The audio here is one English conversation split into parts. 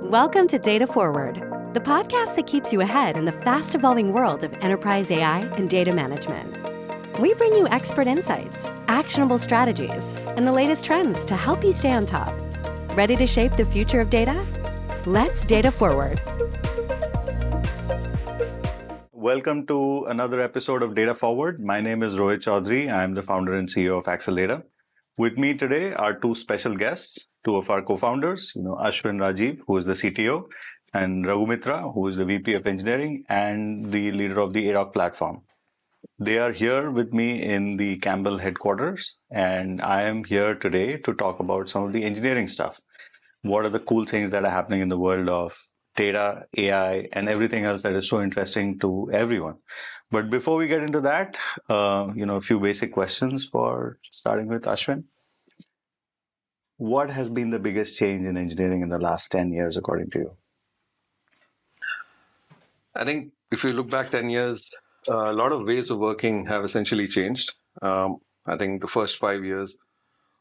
Welcome to Data Forward, the podcast that keeps you ahead in the fast-evolving world of enterprise AI and data management. We bring you expert insights, actionable strategies, and the latest trends to help you stay on top. Ready to shape the future of data? Let's Data Forward. Welcome to another episode of Data Forward. My name is Rohit Choudhary. I'm the founder and CEO of Acceldata. With me today are two special guests, two of our co-founders, Ashwin Rajeev, who is the CTO, and Raghu Mitra, who is the VP of Engineering and the leader of the ADOC platform. They are here with me in the Campbell headquarters, and I am here today to talk about some of the engineering stuff. What are the cool things that are happening in the world of data, AI, and everything else that is so interesting to everyone. But before we get into that, a few basic questions for starting with Ashwin. What has been the biggest change in engineering in the last 10 years, according to you? I think if you look back 10 years, a lot of ways of working have essentially changed. I think the first 5 years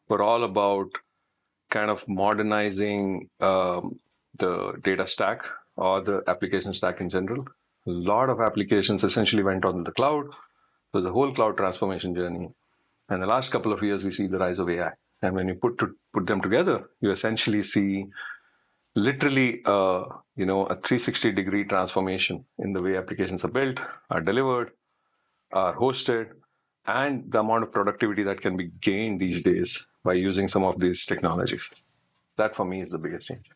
were all about kind of modernizing the data stack or the application stack in general. A lot of applications essentially went on the cloud. It was a whole cloud transformation journey. And the last couple of years, we see the rise of AI. And when you put them together, you essentially see literally a 360-degree transformation in the way applications are built, are delivered, are hosted, and the amount of productivity that can be gained these days by using some of these technologies. That, for me, is the biggest change.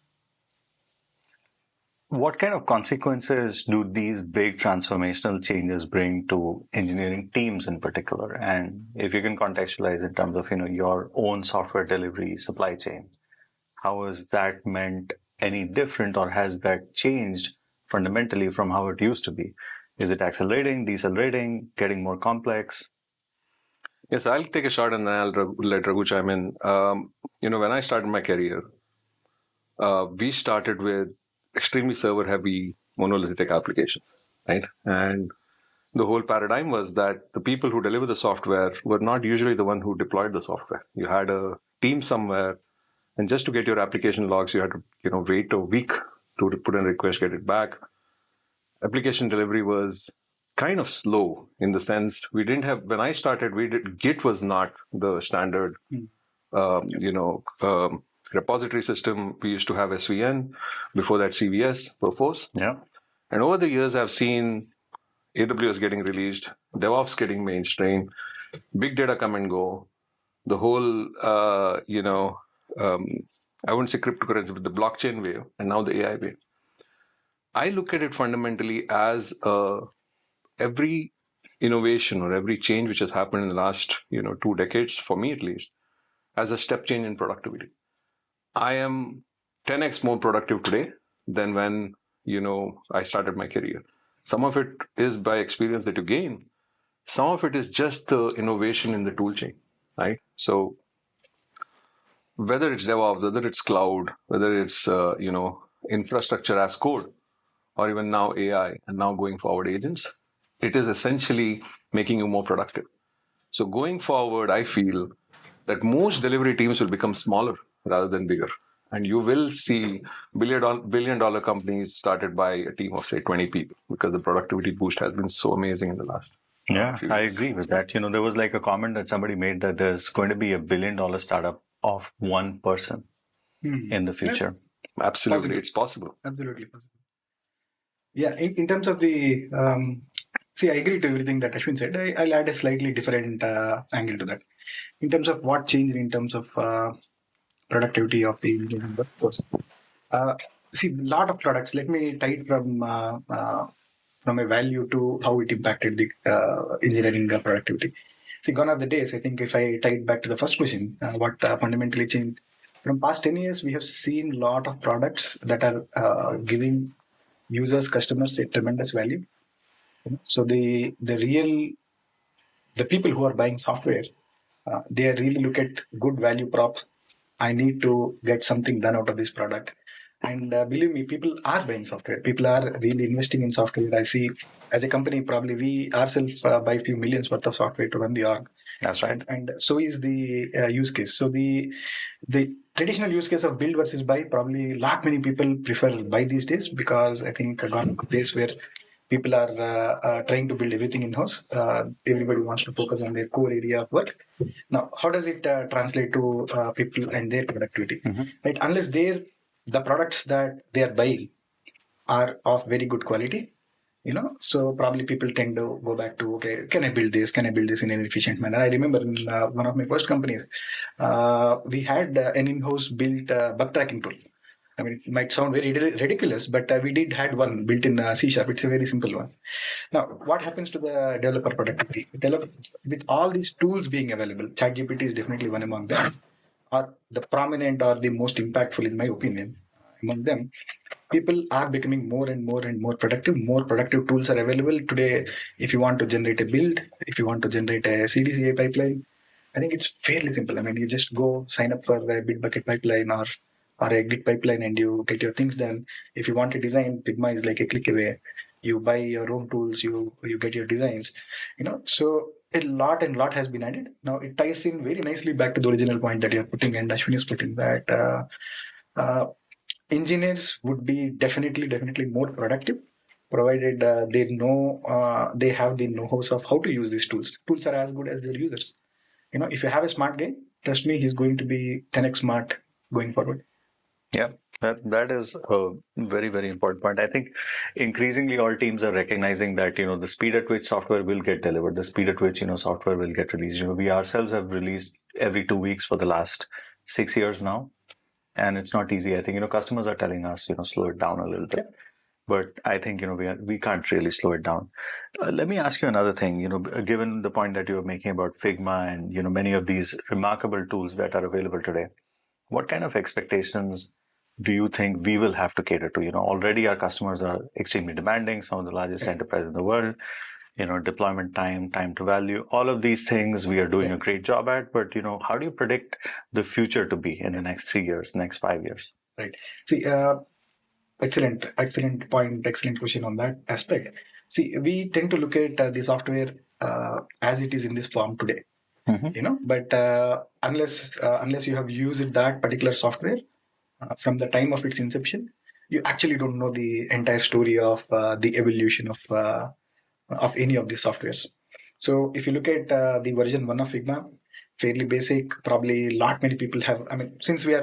What kind of consequences do these big transformational changes bring to engineering teams in particular? And if you can contextualize in terms of your own software delivery supply chain, how has that meant any different, or has that changed fundamentally from how it used to be? Is it accelerating, decelerating, getting more complex? Yes, I'll take a shot and then I'll let Raghu chime in. When I started my career, we started with extremely server-heavy monolithic applications, right? And the whole paradigm was that the people who deliver the software were not usually the one who deployed the software. You had a team somewhere, and just to get your application logs, you had to wait a week to put in a request, get it back. Application delivery was kind of slow in the sense we didn't have, when I started, Git was not the standard, repository system. We used to have SVN, before that CVS, Perforce. Yeah. And over the years, I've seen AWS getting released, DevOps getting mainstream, big data come and go, the whole, I wouldn't say cryptocurrency, but the blockchain wave, and now the AI wave. I look at it fundamentally as every innovation or every change which has happened in the last 2 decades, for me at least, as a step change in productivity. I am 10x more productive today than when I started my career. Some of it is by experience that you gain. Some of it is just the innovation in the tool chain, right? So whether it's DevOps, whether it's cloud, whether it's infrastructure as code, or even now AI, and now going forward agents, it is essentially making you more productive. So going forward, I feel that most delivery teams will become smaller rather than bigger. And you will see billion-dollar companies started by a team of, say, 20 people, because the productivity boost has been so amazing in the last few years. I agree with that. There was like a comment that somebody made that there's going to be $1 billion startup of one person in the future. Yeah. Absolutely, it's possible. Absolutely possible. Yeah, in terms of the, I agree to everything that Ashwin said. I'll add a slightly different angle to that. In terms of what changed in terms of productivity of the engineering workforce. A lot of products, let me tie it from a value to how it impacted the engineering productivity. Gone are the days, I think if I tie it back to the first question, what fundamentally changed. From past 10 years, we have seen a lot of products that are giving users, customers a tremendous value. So the people who are buying software, they really look at good value prop. I need to get something done out of this product. And believe me, people are buying software. People are really investing in software. I see, as a company, probably we ourselves buy a few millions worth of software to run the org. That's right. And so is the use case. So the traditional use case of build versus buy, probably lot many people prefer buy these days, because I think I got a place where people are trying to build everything in-house. Everybody wants to focus on their core area of work. Now, how does it translate to people and their productivity? Right? Unless the products that they are buying are of very good quality, so probably people tend to go back to, okay, can I build this in an efficient manner? I remember in one of my first companies, we had an in-house built bug tracking tool. I mean, it might sound very ridiculous, but we did had one built in C#. It's a very simple one. Now, what happens to the developer productivity? With all these tools being available, ChatGPT is definitely one among them, or the prominent or the most impactful, in my opinion, among them. People are becoming more and more and more productive. More productive tools are available today. If you want to generate a build, if you want to generate a CDCA pipeline, I think it's fairly simple. I mean, you just go sign up for a Bitbucket pipeline or a Git pipeline, and you get your things done. If you want a design, Figma is like a click away. You buy your own tools, you get your designs. So a lot and lot has been added. Now it ties in very nicely back to the original point that you're putting, and Ashwin is putting, that engineers would be definitely more productive, provided they have the know-hows of how to use these tools. Tools are as good as their users. If you have a smart guy, trust me, he's going to be 10x smart going forward. Yeah, that is a very, very important point. I think increasingly all teams are recognizing that, the speed at which software will get delivered, the speed at which, software will get released. We ourselves have released every 2 weeks for the last 6 years now. And it's not easy. I think, customers are telling us, slow it down a little bit. But I think, we can't really slow it down. Let me ask you another thing, given the point that you were making about Figma and, many of these remarkable tools that are available today, what kind of expectations do you think we will have to cater to? Already our customers are extremely demanding, some of the largest enterprises in the world, deployment time to value, all of these things we are doing a great job at. But, how do you predict the future to be in the next 3 years, next 5 years? Right. See, excellent point, excellent question on that aspect. See, we tend to look at the software as it is in this form today. But unless you have used that particular software from the time of its inception, you actually don't know the entire story of the evolution of any of these softwares. So if you look at the version 1 of Figma, fairly basic, probably lot many people have. I mean, since we are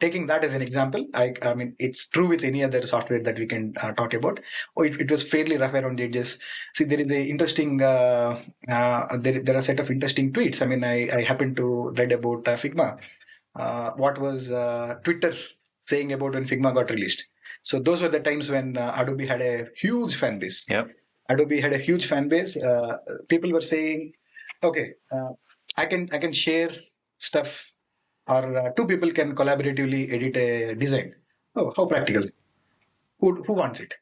taking that as an example, I mean, it's true with any other software that we can talk about. It was fairly rough around the edges. See, there is a interesting, there are a set of interesting tweets. I mean, I happened to read about Figma. What was Twitter saying about when Figma got released? So those were the times when Adobe had a huge fan base. Yep. Adobe had a huge fan base. People were saying, okay, I can share stuff, or two people can collaboratively edit a design. Oh, how practical. Who wants it?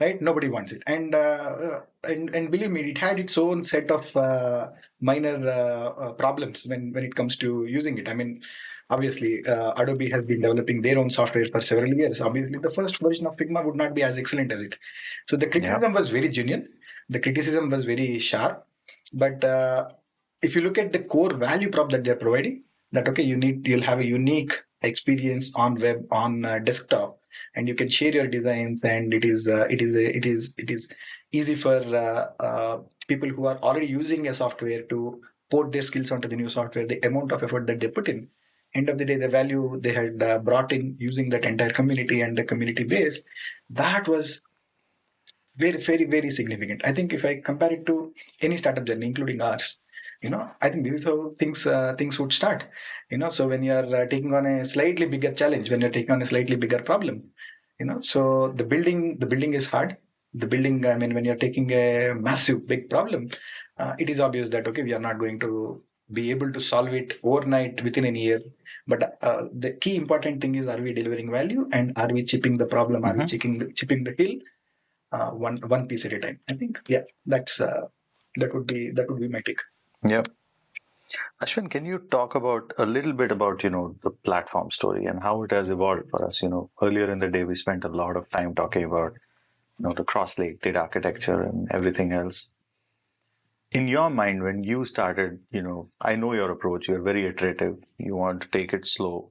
Right? Nobody wants it. And believe me, it had its own set of minor problems when it comes to using it. I mean, obviously, Adobe has been developing their own software for several years. Obviously, the first version of Figma would not be as excellent as it. So the criticism was very genuine. The criticism was very sharp. But if you look at the core value prop that they're providing, that okay, you'll have a unique experience on web, on desktop, and you can share your designs, and it is easy for people who are already using a software to port their skills onto the new software. The amount of effort that they put in, end of the day, the value they had brought in using that entire community and the community base, that was very, very, very significant. I think if I compare it to any startup journey, including ours, I think this is how things would start. So when you are taking on a slightly bigger challenge, when you're taking on a slightly bigger problem, so the building is hard. The building, I mean, when you're taking a massive big problem, it is obvious that okay, we are not going to be able to solve it overnight within a year. But the key important thing is, are we delivering value, and are we chipping the problem? Are we chipping the hill? One piece at a time. I think, yeah, that would be my take. Yep. Ashwin, can you talk about a little bit about, the platform story and how it has evolved for us? Earlier in the day, we spent a lot of time talking about, the cross-lake data architecture and everything else. In your mind, when you started, I know your approach, you're very iterative, you want to take it slow.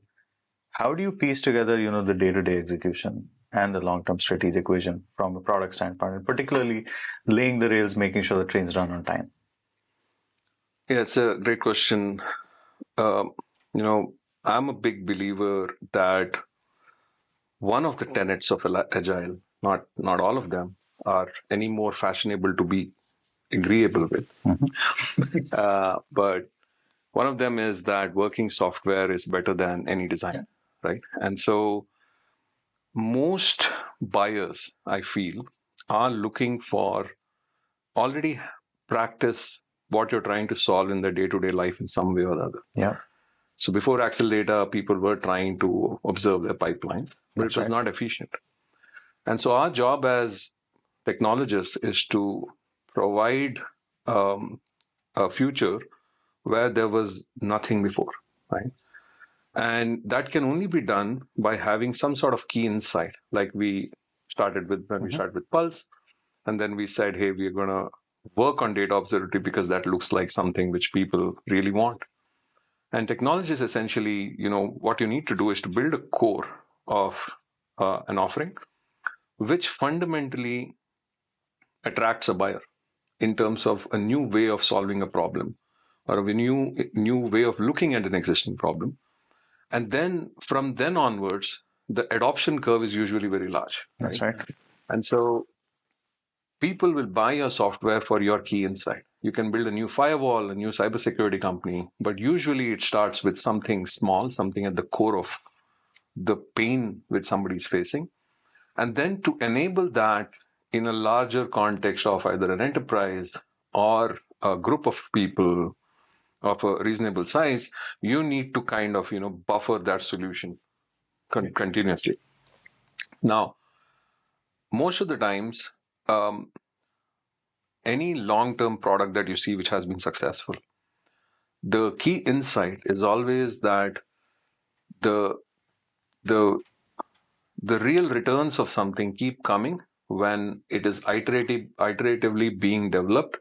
How do you piece together, the day-to-day execution and the long-term strategic vision from a product standpoint, and particularly laying the rails, making sure the trains run on time? Yeah, it's a great question. Um, I'm a big believer that one of the tenets of agile, not all of them, are any more fashionable to be agreeable with. But one of them is that working software is better than any design, right? And so most buyers, I feel, are looking for already practice what you're trying to solve in their day-to-day life in some way or other. Yeah. So before Acceldata, people were trying to observe their pipelines, but That's it was right. not efficient. And so our job as technologists is to provide a future where there was nothing before, right? And that can only be done by having some sort of key insight, like we started with when we started with Pulse, and then we said, hey, we're going to work on data observability because that looks like something which people really want. And technology is essentially, what you need to do is to build a core of an offering, which fundamentally attracts a buyer in terms of a new way of solving a problem or a new way of looking at an existing problem. And then from then onwards, the adoption curve is usually very large. That's right. And so people will buy your software for your key insight. You can build a new firewall, a new cybersecurity company, but usually it starts with something small, something at the core of the pain which somebody's facing. And then to enable that in a larger context of either an enterprise or a group of people of a reasonable size, you need to kind of, buffer that solution continuously. Now, most of the times, any long-term product that you see which has been successful, the key insight is always that the real returns of something keep coming when it is iteratively being developed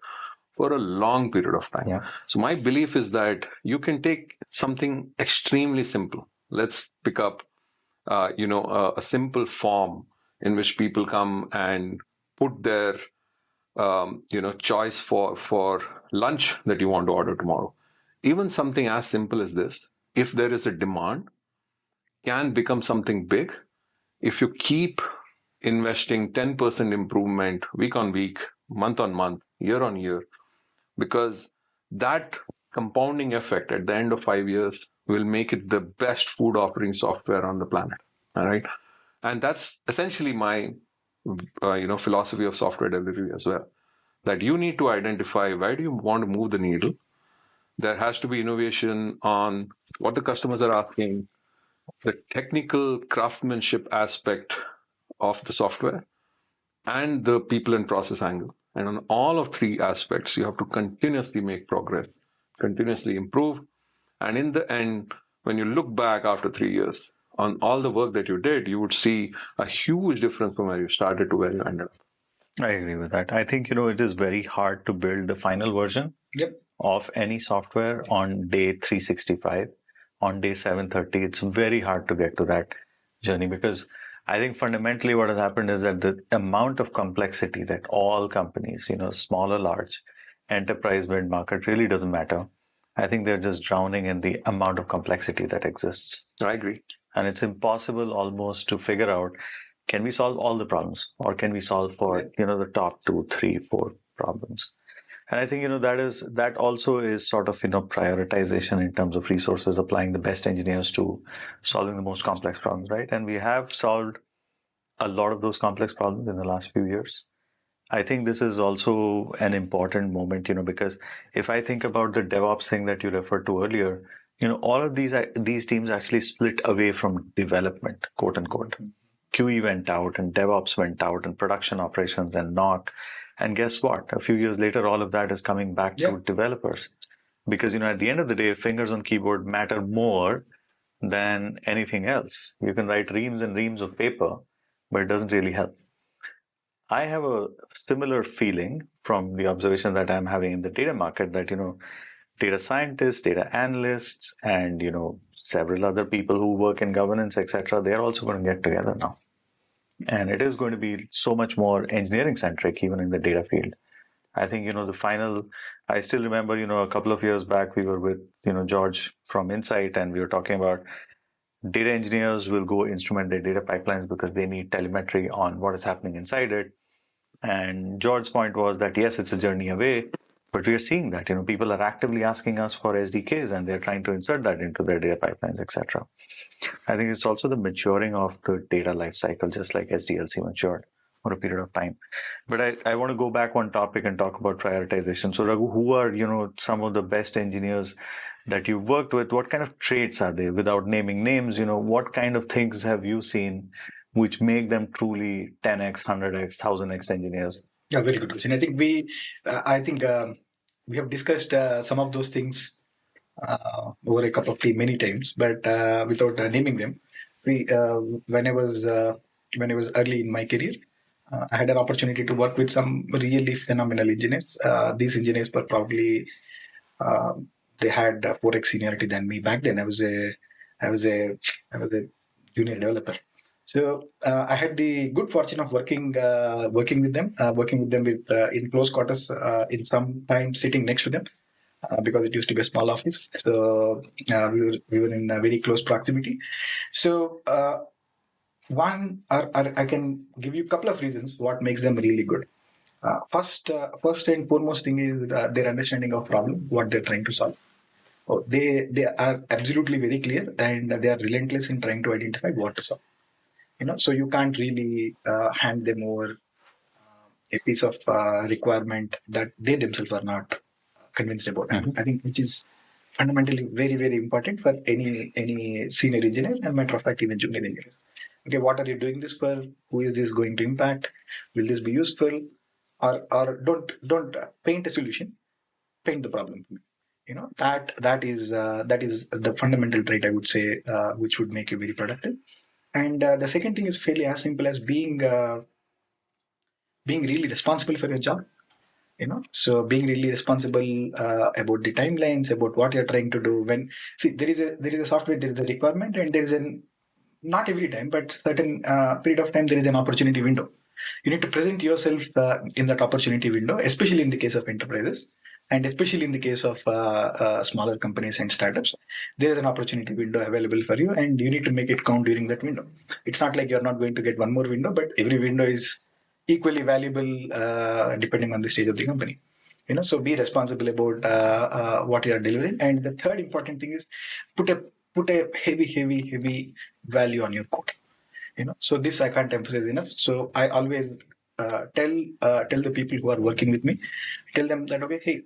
for a long period of time. Yeah. So my belief is that you can take something extremely simple. Let's pick up, a simple form in which people come and put their, choice for lunch that you want to order tomorrow. Even something as simple as this, if there is a demand, can become something big if you keep investing 10% improvement week on week, month on month, year on year, because that compounding effect at the end of 5 years will make it the best food offering software on the planet. All right. And that's essentially my, philosophy of software delivery as well, that you need to identify where do you want to move the needle. There has to be innovation on what the customers are asking, the technical craftsmanship aspect of the software, and the people and process angle. And on all of three aspects, you have to continuously make progress, continuously improve. And in the end, when you look back after 3 years on all the work that you did, you would see a huge difference from where you started to where you ended up. I agree with that. I think, it is very hard to build the final version of any software on day 365. On day 730, it's very hard to get to that journey because I think fundamentally what has happened is that the amount of complexity that all companies, small or large, enterprise, mid-market, really doesn't matter. I think they're just drowning in the amount of complexity that exists. I agree. And it's impossible almost to figure out, can we solve all the problems or can we solve for, the top 2, 3, 4 problems? And I think, that also is sort of, prioritization in terms of resources, applying the best engineers to solving the most complex problems, right? And we have solved a lot of those complex problems in the last few years. I think this is also an important moment, because if I think about the DevOps thing that you referred to earlier, all of these teams actually split away from development, quote unquote. QE went out and DevOps went out and production operations and NOC. And guess what? A few years later, all of that is coming back to developers. Because, at the end of the day, fingers on keyboard matter more than anything else. You can write reams and reams of paper, but it doesn't really help. I have a similar feeling from the observation that I'm having in the data market that, data scientists, data analysts, and, several other people who work in governance, etc., they're also going to get together now. And it is going to be so much more engineering centric, even in the data field. I think, I still remember, a couple of years back, we were with, George from Insight, and we were talking about data engineers will go instrument their data pipelines because they need telemetry on what is happening inside it. And George's point was that, yes, it's a journey away, but we are seeing that, people are actively asking us for SDKs and they're trying to insert that into their data pipelines, etc. I think it's also the maturing of the data lifecycle, just like SDLC matured for a period of time. But I want to go back one topic and talk about prioritization. So Raghu, who are, some of the best engineers that you've worked with? What kind of traits are they? Without naming names, what kind of things have you seen which make them truly 10x, 100x, 1000x engineers? Yeah, very good question. I think we have discussed some of those things over a cup of tea many times, but without naming them. See, when I was early in my career, I had an opportunity to work with some really phenomenal engineers. These engineers were probably they had 4x seniority than me back then. I was a junior developer. So I had the good fortune of working with them in close quarters, in some time sitting next to them, because it used to be a small office. So we were in a very close proximity. So I can give you a couple of reasons what makes them really good. First and foremost thing is their understanding of problem, what they're trying to solve. They are absolutely very clear, and they are relentless in trying to identify what to solve. So you can't really hand them over a piece of requirement that they themselves are not convinced about. Mm-hmm. I think which is fundamentally very, very important for any senior engineer, and matter of fact, even junior engineers. Okay, what are you doing this for? Who is this going to impact? Will this be useful? Or don't paint a solution, paint the problem for me. That is the fundamental trait, I would say, which would make you very productive. And the second thing is fairly as simple as being really responsible for your job. So being really responsible about the timelines, about what you're trying to do. There is a software, there is a requirement, and there is not every time, but certain period of time there is an opportunity window. You need to present yourself in that opportunity window, especially in the case of enterprises. And especially in the case of smaller companies and startups, there is an opportunity window available for you, and you need to make it count during that window. It's not like you're not going to get one more window, but every window is equally valuable depending on the stage of the company. So be responsible about what you are delivering. And the third important thing is put a heavy value on your code. So this I can't emphasize enough. So I always tell the people who are working with me, tell them that, okay, hey,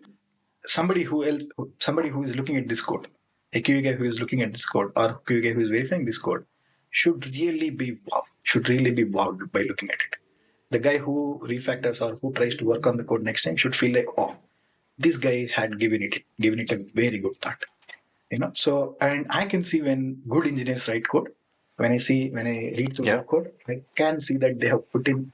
somebody who is looking at this code, a QA guy who is looking at this code, or QA guy who is verifying this code, should really be wowed by looking at it. The guy who refactors or who tries to work on the code next time should feel like, oh, this guy had given it a very good thought. So, and I can see when good engineers write code, when I read through the code, I can see that they have put in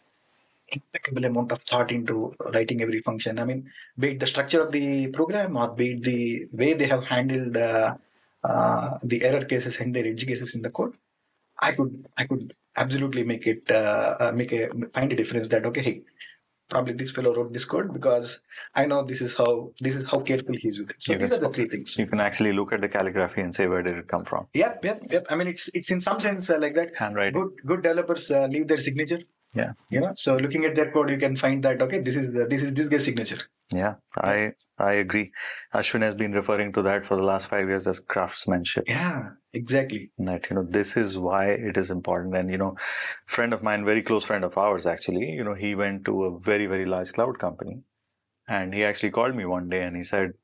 impeccable amount of thought into writing every function. I mean, be it the structure of the program, or be it the way they have handled the error cases and their edge cases in the code, I could absolutely make it find a difference that, okay, hey, probably this fellow wrote this code because I know this is how careful he is with it. So these are the three things. You can actually look at the calligraphy and say, where did it come from? Yep. I mean, it's in some sense like that. Handwriting. Good developers leave their signature. Yeah. So looking at their code, you can find that, okay, this is this guy's signature. Yeah, I agree. Ashwin has been referring to that for the last 5 years as craftsmanship. Yeah, exactly. That, this is why it is important. And, friend of mine, very close friend of ours, actually, he went to a very, very large cloud company, and he actually called me one day and he said,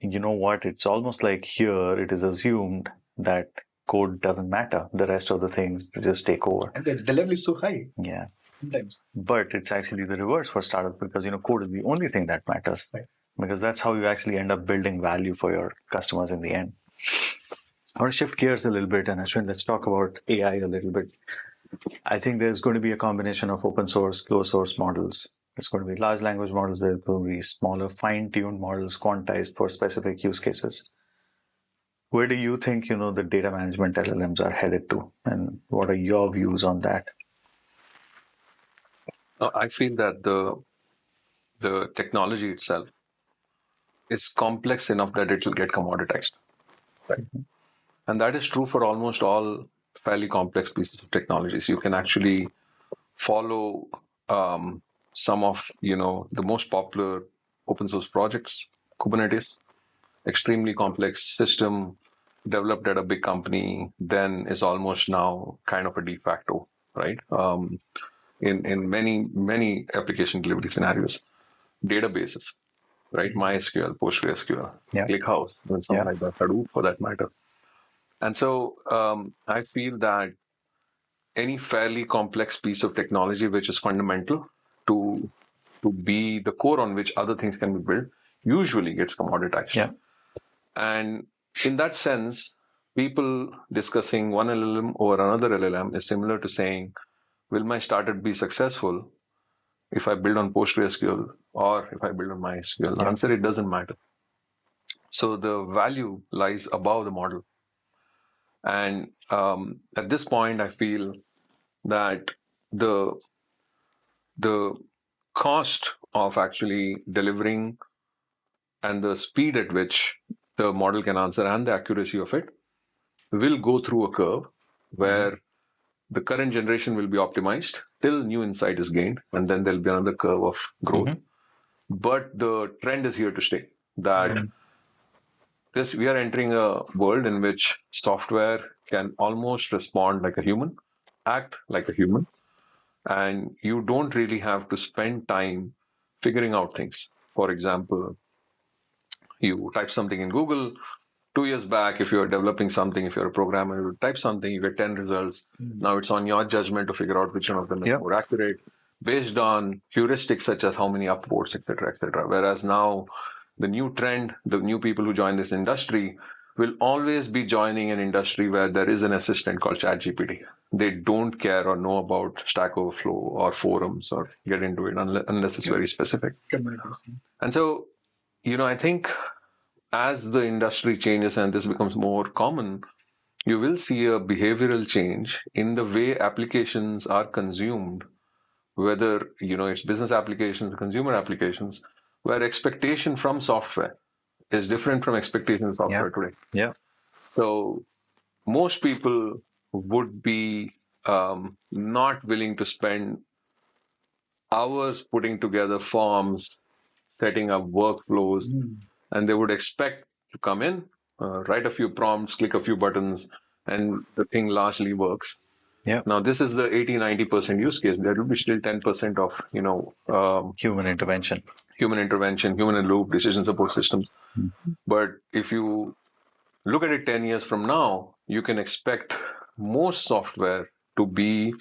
you know what, it's almost like here it is assumed that code doesn't matter. The rest of the things just take over. And the level is so high. Yeah. Sometimes. But it's actually the reverse for startups because, code is the only thing that matters. Right. because that's how you actually end up building value for your customers in the end. I want to shift gears a little bit, and Ashwin, let's talk about AI a little bit. I think there's going to be a combination of open source, closed source models. There's going to be large language models. There's going to be smaller, fine-tuned models, quantized for specific use cases. Where do you think, the data management LLMs are headed to, and what are your views on that? I feel that the technology itself is complex enough that it will get commoditized, right? Mm-hmm. And that is true for almost all fairly complex pieces of technologies. You can actually follow some of the most popular open source projects. Kubernetes, extremely complex system developed at a big company, then is almost now kind of a de facto, right? In many application delivery scenarios, databases, right? MySQL, PostgreSQL, ClickHouse, and something like that, Hadoop for that matter. And so I feel that any fairly complex piece of technology which is fundamental to be the core on which other things can be built usually gets commoditized. Yeah. And in that sense, people discussing one LLM over another LLM is similar to saying, will my startup be successful if I build on PostgreSQL or if I build on MySQL? The answer, it doesn't matter. So the value lies above the model. And at this point, I feel that the cost of actually delivering and the speed at which the model can answer and the accuracy of it will go through a curve where the current generation will be optimized till new insight is gained, and then there'll be another curve of growth. But the trend is here to stay, that we are entering a world in which software can almost respond like a human, act like a human, and you don't really have to spend time figuring out things. For example, you type something in Google. 2 years back, if you're developing something, if you're a programmer, you type something, you get 10 results. Now it's on your judgment to figure out which one of them is more accurate, based on heuristics such as how many upvotes, etc., etc. Whereas now, the new trend, the new people who join this industry will always be joining an industry where there is an assistant called ChatGPT. They don't care or know about Stack Overflow or forums or get into it unless it's very specific. And so, I think as the industry changes and this becomes more common, you will see a behavioral change in the way applications are consumed, whether, it's business applications, consumer applications, where expectation from software is different from expectation of software today. Yeah. So most people would be not willing to spend hours putting together forms, setting up workflows, and they would expect to come in, write a few prompts, click a few buttons, and the thing largely works. Yeah. Now, this is the 80-90% use case. There will be still 10% of, human intervention, human in loop, decision support systems. But if you look at it 10 years from now, you can expect most software to be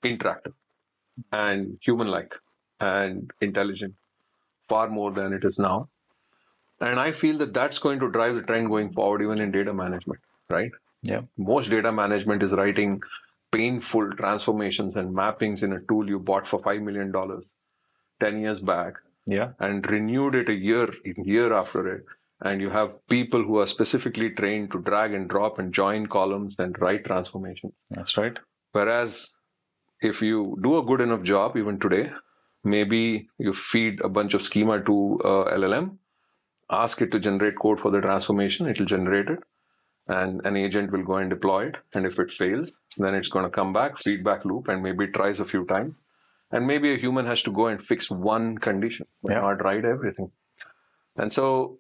interactive and human-like and intelligent, far more than it is now. And I feel that that's going to drive the trend going forward, even in data management, right? Yeah. Most data management is writing painful transformations and mappings in a tool you bought for $5 million 10 years back, and renewed it a year after it. And you have people who are specifically trained to drag and drop and join columns and write transformations. That's right. Whereas if you do a good enough job, even today, maybe you feed a bunch of schema to LLM, ask it to generate code for the transformation, it will generate it, and an agent will go and deploy it. And if it fails, then it's going to come back, feedback loop, and maybe it tries a few times. And maybe a human has to go and fix one condition, but not write everything. And so,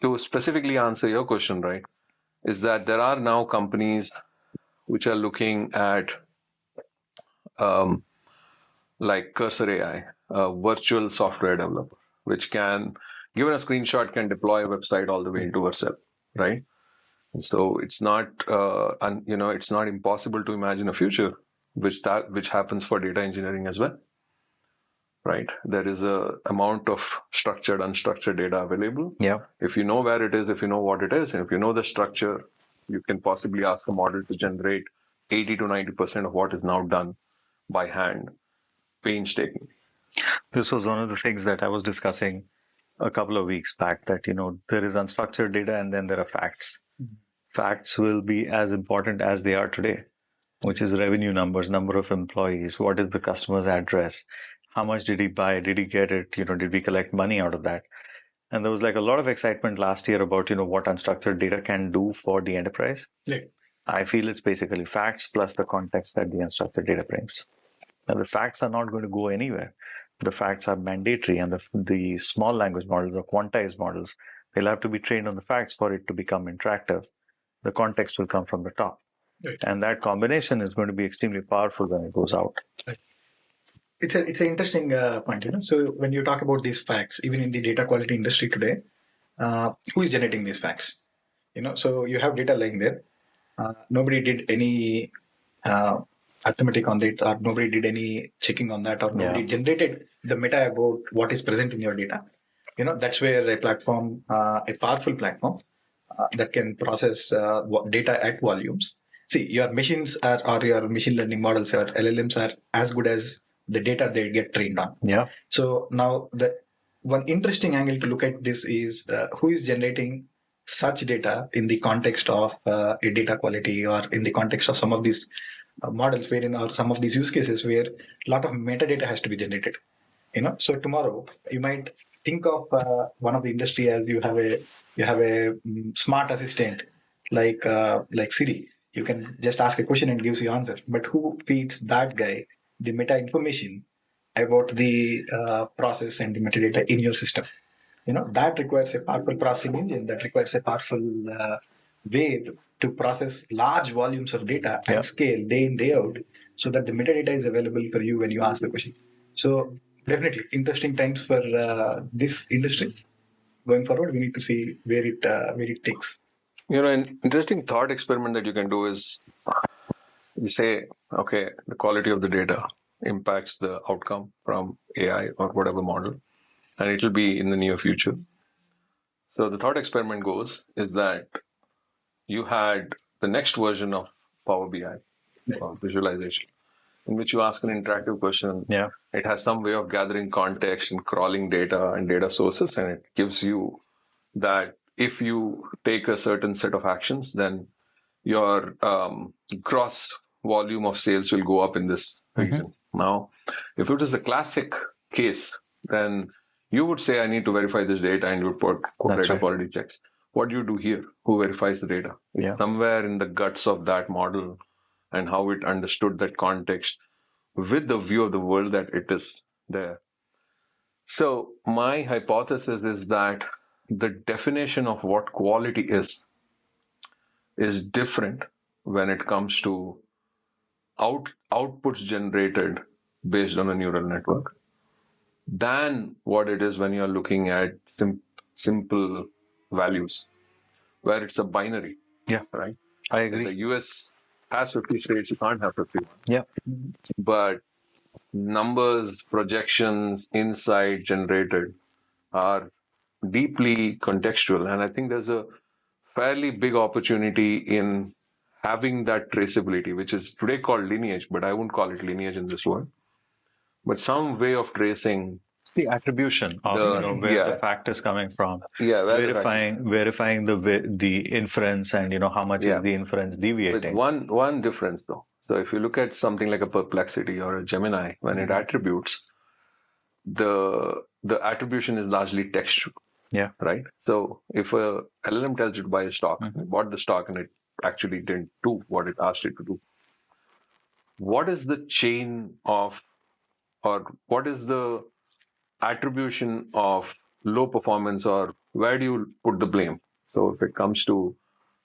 to specifically answer your question, right, is that there are now companies which are looking at like Cursor AI, a virtual software developer, which can, given a screenshot, can deploy a website all the way into Vercel, right? And so it's not, it's not impossible to imagine a future which happens for data engineering as well. right? There is a amount of structured, unstructured data available. Yeah. If you know where it is, if you know what it is, and if you know the structure, you can possibly ask a model to generate 80 to 90% of what is now done by hand, painstakingly. This was one of the things that I was discussing a couple of weeks back, that, there is unstructured data and then there are facts. Facts will be as important as they are today, which is revenue numbers, number of employees, what is the customer's address, how much did he buy, did he get it, did we collect money out of that? And there was like a lot of excitement last year about, what unstructured data can do for the enterprise. Yeah. I feel it's basically facts plus the context that the unstructured data brings. Now, the facts are not going to go anywhere. The facts are mandatory, and the small language models or quantized models, they'll have to be trained on the facts for it to become interactive. The context will come from the top. Right. And that combination is going to be extremely powerful when it goes out. Right. It's an interesting point. So when you talk about these facts, even in the data quality industry today, who is generating these facts? So you have data lying there. Nobody did any arithmetic on it, or nobody did any checking on that, or nobody generated the meta about what is present in your data. That's where a platform, a powerful platform that can process data at volumes. See, your machines or your machine learning models or LLMs are as good as the data they get trained on. Yeah. So now the one interesting angle to look at this is who is generating such data in the context of a data quality, or in the context of some of these models wherein, or some of these use cases where a lot of metadata has to be generated. So tomorrow you might think of one of the industry as you have a smart assistant like Siri. You can just ask a question and gives you answer. But who feeds that guy the meta information about the process and the metadata in your system? That requires a powerful processing engine, that requires a powerful way to process large volumes of data at scale, day in, day out, so that the metadata is available for you when you ask the question. So definitely interesting times for this industry. Going forward, we need to see where it takes. An interesting thought experiment that you can do is, you say, okay, the quality of the data impacts the outcome from AI or whatever model, and it will be in the near future. So the thought experiment goes is that you had the next version of Power BI or visualization, in which you ask an interactive question. Yeah. It has some way of gathering context and crawling data and data sources, and it gives you that if you take a certain set of actions, then your gross volume of sales will go up in this region. Now, if it is a classic case, then you would say, I need to verify this data, and you would put data quality checks. What do you do here? Who verifies the data? Yeah. Somewhere in the guts of that model and how it understood that context with the view of the world that it is there. So my hypothesis is that the definition of what quality is different when it comes to outputs generated based on a neural network than what it is when you're looking at simple values, where it's a binary. Yeah. Right? I agree. The US has 50 states, you can't have 51. Yeah. But numbers, projections, insight generated are deeply contextual. And I think there's a fairly big opportunity in having that traceability, which is today called lineage, but I wouldn't call it lineage in this world. But some way of tracing the attribution of where the fact is coming from. Yeah, verifying the inference, and how much is the inference deviating. With one difference though. So if you look at something like a Perplexity or a Gemini, when it attributes, the attribution is largely textual. Yeah. Right. So if a LLM tells you to buy a stock, you bought the stock and it actually didn't do what it asked it to do. What is the chain of, or what is the attribution of low performance, or where do you put the blame? So if it comes to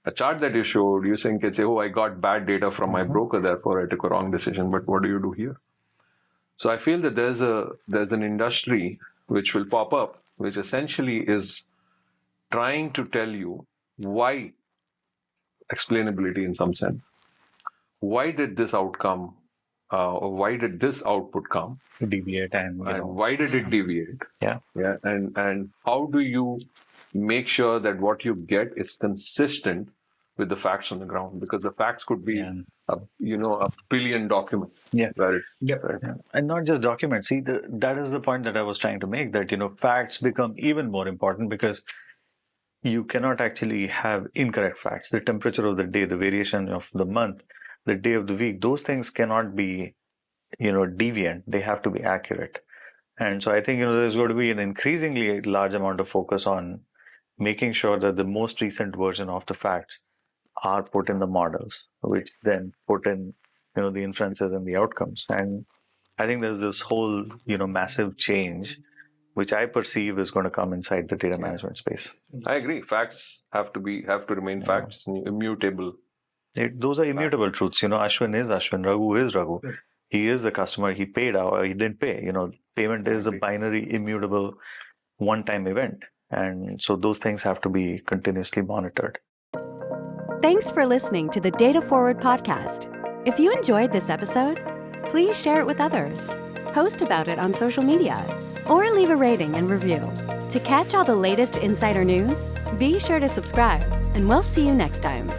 a chart that you showed, you can say, oh, I got bad data from my broker, therefore I took a wrong decision. But what do you do here? So I feel that there's an industry which will pop up, which essentially is trying to tell you why, explainability in some sense. Why did this outcome why did this output come? Deviate and Why did it deviate? Yeah. And how do you make sure that what you get is consistent with the facts on the ground? Because the facts could be a billion documents. Yeah. Right. And not just documents. See, that is the point that I was trying to make, that facts become even more important, because you cannot actually have incorrect facts. The temperature of the day, the variation of the month, the day of the week, those things cannot be deviant. They have to be accurate. And so I think there's going to be an increasingly large amount of focus on making sure that the most recent version of the facts are put in the models, which then put in the inferences and the outcomes. And I think there's this whole massive change which I perceive is going to come inside the data management space. I agree. Facts have to remain facts, immutable. Those are immutable truths. Ashwin is Ashwin, Raghu is Raghu. He is the customer. He paid or he didn't pay. Payment is a binary, immutable, one-time event. And so those things have to be continuously monitored. Thanks for listening to the Data Forward podcast. If you enjoyed this episode, please share it with others, post about it on social media, or leave a rating and review. To catch all the latest insider news, be sure to subscribe, and we'll see you next time.